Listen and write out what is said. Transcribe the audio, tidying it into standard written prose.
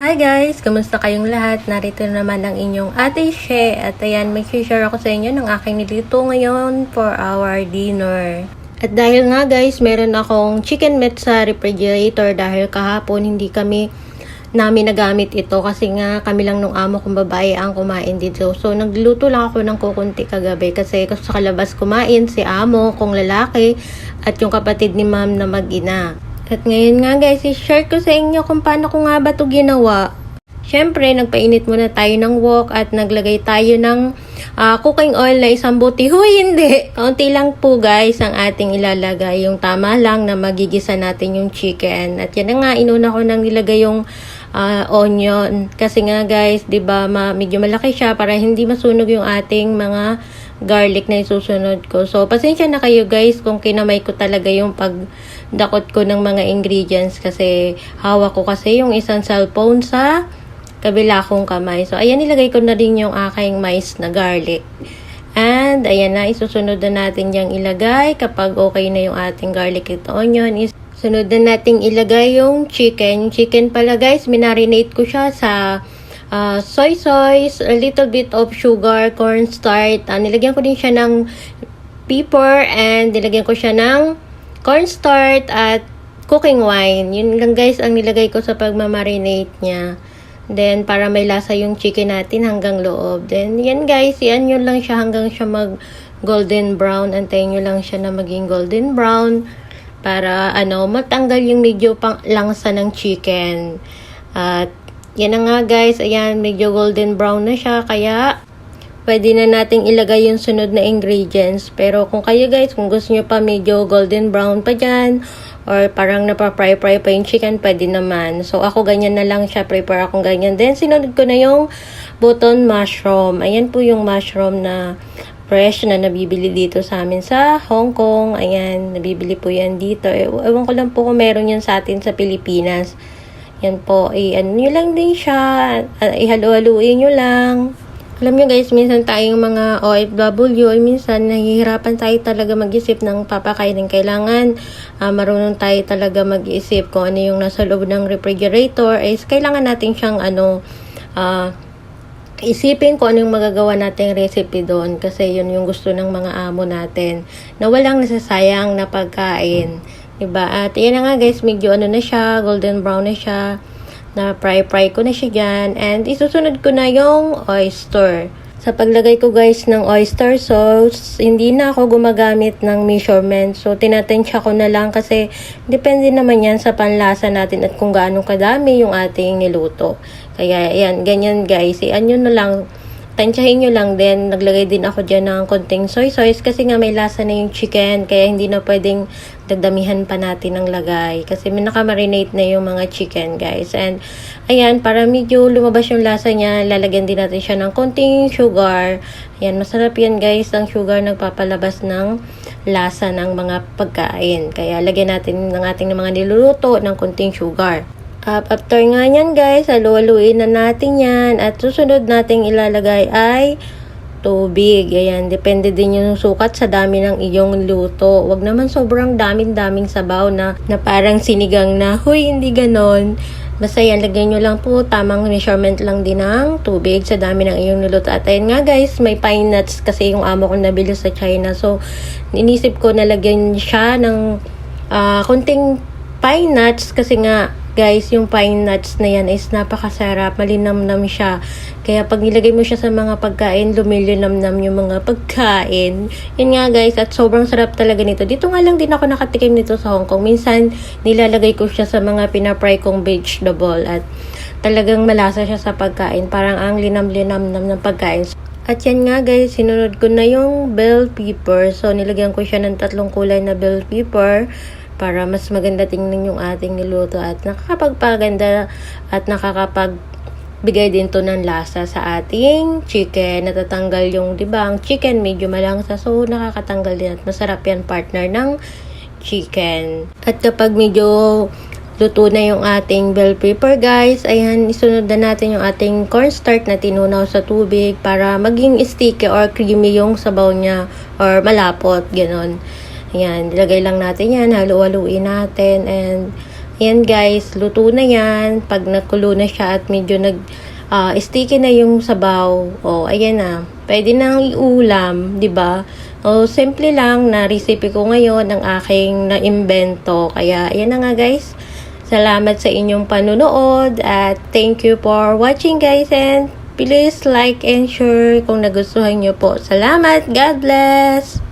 Hi guys! Kamusta kayong lahat? Narito naman ang inyong Ate She. At ayan, may share ako sa inyo ng aking nilito ngayon for our dinner. At dahil nga guys, meron akong chicken meat sa refrigerator dahil kahapon hindi namin nagamit ito kasi nga kami lang nung amo kong babae ang kumain dito. So nagluto lang ako ng kukunti kagabi kasi sa kalabas kumain si amo kong lalaki at yung kapatid ni ma'am na mag-ina. At ngayon nga guys, i-share ko sa inyo kung paano ko nga ba ito ginawa. Siyempre, nagpainit muna tayo ng wok at naglagay tayo ng cooking oil na isang buti. Huy, hindi! Kaunti lang po guys ang ating ilalagay. Yung tama lang na magigisa natin yung chicken. At yan na nga, inuna ko nang nilagay yung onion. Kasi nga guys, diba, medyo malaki siya para hindi masunog yung ating mga garlic na isusunod ko. So, pasensya na kayo guys kung kinamay ko talaga yung pagdakot ko ng mga ingredients kasi hawak ko kasi yung isang cellphone sa kabila kong kamay. So, ayan, nilagay ko na rin yung aking mais na garlic. And, ayan na, isusunod na natin yung ilagay kapag okay na yung ating garlic at onion. Sunod na natin ilagay yung chicken. Yung chicken pala guys, minarinate ko siya sa soy sauce, a little bit of sugar, cornstarch. Nilagyan ko din siya ng pepper and nilagyan ko siya ng cornstarch at cooking wine. Yun lang guys ang nilagay ko sa pagmamarinate niya. Then, para may lasa yung chicken natin hanggang loob. Then, yan guys, yan yun lang siya hanggang siya mag golden brown. Antayin nyo lang siya na maging golden brown para matanggal yung medyo pang langsa ng chicken. At yan na nga guys, ayan, medyo golden brown na siya, kaya pwede na nating ilagay yung sunod na ingredients. Pero kung kayo guys, kung gusto nyo pa medyo golden brown pa dyan, or parang napapry-fry pa yung chicken, pwede naman. So ako ganyan na lang siya, prepare akong ganyan. Then sinunod ko na yung button mushroom. Ayan po yung mushroom na fresh na nabibili dito sa amin sa Hong Kong. Ayan, nabibili po yan dito. Ewan ko lang po kung meron yan sa atin sa Pilipinas. Yan po, nyo lang din siya, ihalo-haluin nyo lang. Alam nyo guys, minsan tayong mga OFW, minsan nahihirapan tayo talaga mag-isip ng papakainin. Kailangan marunong tayo talaga mag-isip kung ano yung nasa loob ng refrigerator. Kailangan natin siyang isipin kung ano yung magagawa nating recipe doon. Kasi yun yung gusto ng mga amo natin, na walang nasasayang na pagkain. Diba? At yan na nga guys, medyo na siya, golden brown na siya, na fry ko na siya dyan. And isusunod ko na yung oyster. Sa paglagay ko guys ng oyster sauce, hindi na ako gumagamit ng measurement. So, tinatansya ko na lang kasi depende naman yan sa panlasa natin at kung gaano kadami yung ating niluto. Kaya yan, ganyan guys. Yun na lang. Tansyahin nyo lang din. Naglagay din ako dyan ng konting soy sauce kasi nga may lasa na yung chicken. Kaya hindi na pwedeng dagdamihan pa natin ng lagay. Kasi may nakamarinate na yung mga chicken guys. And ayan, para medyo lumabas yung lasa niya, lalagyan din natin siya ng konting sugar. Ayan, masarap yan guys. Ang sugar nagpapalabas ng lasa ng mga pagkain. Kaya lagyan natin ng ating mga niluluto ng konting sugar. After nga yan guys, halu-haluin na natin yan. At susunod nating ilalagay ay tubig. Ayan, depende din yung sukat sa dami ng iyong luto. Wag naman sobrang daming sabaw na parang sinigang na. Huy, hindi ganon. Basta yan, lagyan nyo lang po. Tamang measurement lang din ng tubig sa dami ng iyong niluto. At ayun nga guys, may pine nuts kasi yung amo ko nabili sa China. So, inisip ko na lagyan siya ng konting pine nuts kasi nga guys, yung pine nuts na yan is napakasarap, malinamnam siya. Kaya pag nilagay mo siya sa mga pagkain, lumilinamnam yung mga pagkain. Yun nga guys, at sobrang sarap talaga nito. Dito nga lang din ako nakatikim nito sa Hong Kong. Minsan, nilalagay ko siya sa mga pinapry kong vegetable at talagang malasa siya sa pagkain. Parang ang linam-linamnam ng pagkain. At yan nga guys, sinunod ko na yung bell pepper. So, nilagyan ko siya ng 3 kulay na bell pepper para mas maganda tingnan yung ating niluto at nakakapagpaganda at nakakapagbigay din to ng lasa sa ating chicken. Natatanggal yung, diba, ang chicken medyo malangsa, so nakakatanggal din at masarap yan partner ng chicken. At kapag medyo luto na yung ating bell pepper guys, ayan, isunod na natin yung ating cornstarch na tinunaw sa tubig para maging sticky or creamy yung sabaw niya or malapot, ganon. Ayan, ilagay lang natin yan, halu-haluin natin, and Ayan guys, luto na yan. Pag nakulo na siya at medyo sticky na yung sabaw, ayan na. Pwede nang iulam, di ba? Simple lang na recipe ko ngayon ng aking naimbento. Kaya, ayan na nga guys. Salamat sa inyong panunood at thank you for watching guys, and please like and share kung nagustuhan nyo po. Salamat! God bless!